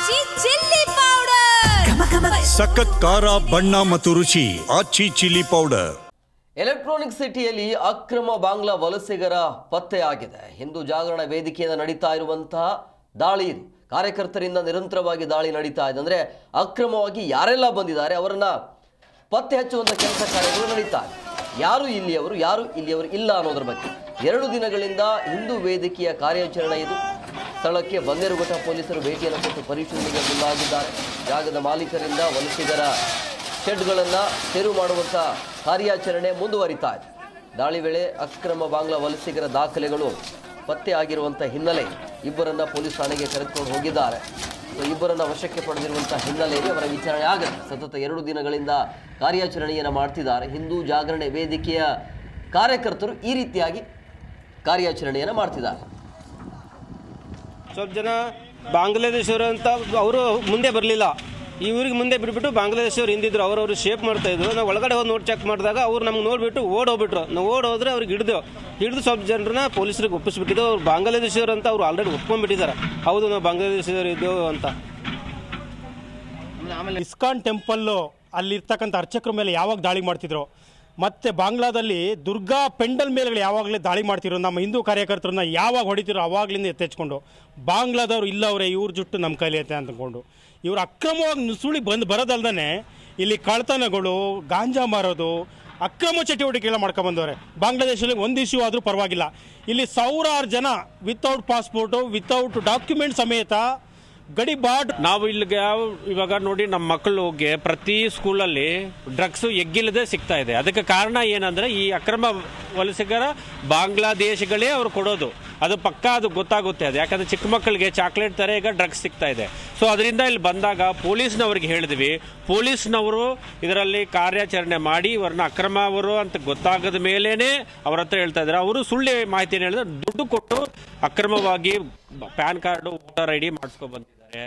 ಆಚಿ chilli powder ಸಖತ್ ಖಾರ ಬಣ್ಣ ಮತ್ತು ರುಚಿ ಆಚಿ ಚಿಲ್ಲಿ ಪೌಡರ್. ಎಲೆಕ್ಟ್ರಾನಿಕ್ ಸಿಟಿಯಲ್ಲಿ ಅಕ್ರಮ ಬಾಂಗ್ಲಾ ವಲಸಿಗರ ಪತ್ತೆಯಾಗಿದೆ. ಹಿಂದೂ ಜಾಗರಣ ವೇದಿಕೆಯಿಂದ ನಡೀತಾ ಇರುವಂತಹ ದಾಳಿ ಇದು. ಕಾರ್ಯಕರ್ತರಿಂದ ನಿರಂತರವಾಗಿ ದಾಳಿ ನಡೀತಾ ಇದೆ. ಅಂದರೆ ಅಕ್ರಮವಾಗಿ ಯಾರೆಲ್ಲ ಬಂದಿದ್ದಾರೆ ಅವರನ್ನ ಪತ್ತೆ ಹಚ್ಚುವಂಥ ಕೆಲಸ ಕಾರ್ಯಗಳು ನಡೀತಾ ಇದೆ. ಯಾರು ಇಲ್ಲಿಯವರು ಇಲ್ಲ ಅನ್ನೋದ್ರ ಬಗ್ಗೆ 2 ದಿನಗಳಿಂದ ಹಿಂದೂ ವೇದಿಕೆಯ ಕಾರ್ಯಾಚರಣೆ ಇದು. ಸ್ಥಳಕ್ಕೆ ಬನ್ನೇರುಘಟ್ಟ ಪೊಲೀಸರು ಭೇಟಿಯನ್ನು ಕೊಟ್ಟು ಪರಿಶೀಲನೆಗೆ ಮುಂದಾಗಿದ್ದಾರೆ. ಜಾಗದ ಮಾಲೀಕರಿಂದ ವಲಸಿಗರ ಶೆಡ್ಗಳನ್ನು ತೆರವು ಮಾಡುವಂಥ ಕಾರ್ಯಾಚರಣೆ ಮುಂದುವರಿತಾ ಇದೆ. ದಾಳಿ ವೇಳೆ ಅಕ್ರಮ ಬಾಂಗ್ಲಾ ವಲಸಿಗರ ದಾಖಲೆಗಳು ಪತ್ತೆ ಆಗಿರುವಂಥ ಹಿನ್ನೆಲೆ ಇಬ್ಬರನ್ನು ಪೊಲೀಸ್ ಠಾಣೆಗೆ ಕರೆದುಕೊಂಡು ಹೋಗಿದ್ದಾರೆ. ಇಬ್ಬರನ್ನು ವಶಕ್ಕೆ ಪಡೆದಿರುವಂಥ ಹಿನ್ನೆಲೆಯಲ್ಲಿ ಅವರ ವಿಚಾರಣೆ ಆಗುತ್ತೆ. ಸತತ 2 ದಿನಗಳಿಂದ ಕಾರ್ಯಾಚರಣೆಯನ್ನು ಮಾಡ್ತಿದ್ದಾರೆ. ಹಿಂದೂ ಜಾಗರಣೆ ವೇದಿಕೆಯ ಕಾರ್ಯಕರ್ತರು ಈ ರೀತಿಯಾಗಿ ಕಾರ್ಯಾಚರಣೆಯನ್ನು ಮಾಡ್ತಿದ್ದಾರೆ. ಸ್ವಲ್ಪ ಜನ ಬಾಂಗ್ಲಾದೇಶವರು ಅಂತ ಅವರು ಮುಂದೆ ಬರಲಿಲ್ಲ. ಈ ಊರಿಗೆ ಮುಂದೆ ಬಿಟ್ಬಿಟ್ಟು ಬಾಂಗ್ಲಾದೇಶವ್ರು ಹಿಂದಿದ್ರು. ಅವರು ಶೇಪ್ ಮಾಡ್ತಾ ಇದ್ರು. ನಾವು ಒಳಗಡೆ ಹೋಗಿ ನೋಡಿ ಚೆಕ್ ಮಾಡಿದಾಗ ಅವ್ರು ನಮ್ಗೆ ನೋಡಿಬಿಟ್ಟು ಓಡೋಗ್ಬಿಟ್ರು. ನಾವು ಓಡೋದ್ರೆ ಅವ್ರಿಗೆ ಹಿಡಿದು ಸ್ವಲ್ಪ ಜನರನ್ನ ಪೊಲೀಸರಿಗೆ ಒಪ್ಪಿಸ್ಬಿಟ್ಟಿದ್ದು. ಅವ್ರು ಬಾಂಗ್ಲಾದೇಶವ್ರು ಅಂತ ಅವ್ರು ಆಲ್ರೆಡಿ ಒಪ್ಕೊಂಡ್ಬಿಟ್ಟಿದ್ದಾರೆ. ಹೌದು ನಾವು ಬಾಂಗ್ಲಾದೇಶದವ್ರು ಇದ್ದೇವೆ ಅಂತ. ಆಮೇಲೆ ಇಸ್ಕಾನ್ ಟೆಂಪಲ್ಲು ಅಲ್ಲಿರ್ತಕ್ಕಂಥ ಅರ್ಚಕರ ಮೇಲೆ ಯಾವಾಗ ದಾಳಿ ಮಾಡ್ತಿದ್ರು, ಮತ್ತು ಬಾಂಗ್ಲಾದಲ್ಲಿ ದುರ್ಗಾ ಪೆಂಡಲ್ ಮೇಲೆಗಳು ಯಾವಾಗಲೇ ದಾಳಿ ಮಾಡ್ತಿರೋ ನಮ್ಮ ಹಿಂದೂ ಕಾರ್ಯಕರ್ತರನ್ನ ಯಾವಾಗ ಹೊಡಿತಿರೋ ಅವಾಗಲಿಂದ ಎತ್ತೆಚ್ಕೊಂಡು ಬಾಂಗ್ಲಾದವ್ರು ಇಲ್ಲವ್ರೆ ಇವ್ರ ಜುಟ್ಟು ನಮ್ಮ ಕೈಲಿ ಐತೆ ಅಂದ್ಕೊಂಡು ಇವರು ಅಕ್ರಮವಾಗಿ ನುಸುಳಿ ಬರೋದಲ್ದೇ ಇಲ್ಲಿ ಕಳ್ತನಗಳು, ಗಾಂಜಾ ಮಾರೋದು, ಅಕ್ರಮ ಚಟುವಟಿಕೆಗಳ ಮಾಡ್ಕೊಂಬಂದವ್ರೆ. ಬಾಂಗ್ಲಾದೇಶದಲ್ಲಿ ಒಂದು ಇಶ್ಯೂ ಆದರೂ ಪರವಾಗಿಲ್ಲ. ಇಲ್ಲಿ ಸಾವಿರಾರು ಜನ ವಿತೌಟ್ ಪಾಸ್ಪೋರ್ಟು, ವಿತೌಟ್ ಡಾಕ್ಯುಮೆಂಟ್ ಸಮೇತ ಗಡಿ ಬಾಟ್. ನಾವು ಇಲ್ಲಿಗೆ ಇವಾಗ ನೋಡಿ ನಮ್ಮ ಮಕ್ಕಳಿಗೆ ಪ್ರತಿ ಸ್ಕೂಲಲ್ಲಿ ಡ್ರಗ್ಸು ಎಗ್ಗಿಲ್ಲದೆ ಸಿಗ್ತಾ ಇದೆ. ಅದಕ್ಕೆ ಕಾರಣ ಏನಂದ್ರೆ ಈ ಅಕ್ರಮ ವಲಸಿಗರ ಬಾಂಗ್ಲಾದೇಶಗಳೇ ಅವ್ರು ಕೊಡೋದು. ಅದು ಪಕ್ಕಾ ಅದು ಗೊತ್ತಾಗುತ್ತೆ. ಅದು ಯಾಕಂದ್ರೆ ಚಿಕ್ಕ ಮಕ್ಕಳಿಗೆ ಚಾಕ್ಲೇಟ್ ತರ ಈಗ ಡ್ರಗ್ಸ್ ಸಿಗ್ತಾ ಇದೆ. ಸೊ ಅದರಿಂದ ಇಲ್ಲಿ ಬಂದಾಗ ಪೊಲೀಸ್ನವ್ರಿಗೆ ಹೇಳಿದ್ವಿ. ಪೊಲೀಸ್ನವರು ಇದರಲ್ಲಿ ಕಾರ್ಯಾಚರಣೆ ಮಾಡಿ ಇವ್ರನ್ನ ಅಕ್ರಮವರು ಅಂತ ಗೊತ್ತಾಗದ ಮೇಲೇನೆ ಅವ್ರ ಹತ್ರ ಹೇಳ್ತಾ ಇದ್ದಾರೆ. ಅವರು ಸುಳ್ಳು ಮಾಹಿತಿಯನ್ನು ಹೇಳಿದ್ರೆ ದುಡ್ಡು ಕೊಟ್ಟು ಅಕ್ರಮವಾಗಿ ಪ್ಯಾನ್ ಕಾರ್ಡು, ವೋಟರ್ ID ಮಾಡಿಸ್ಕೊ ಬಂದಿದ್ದಾರೆ.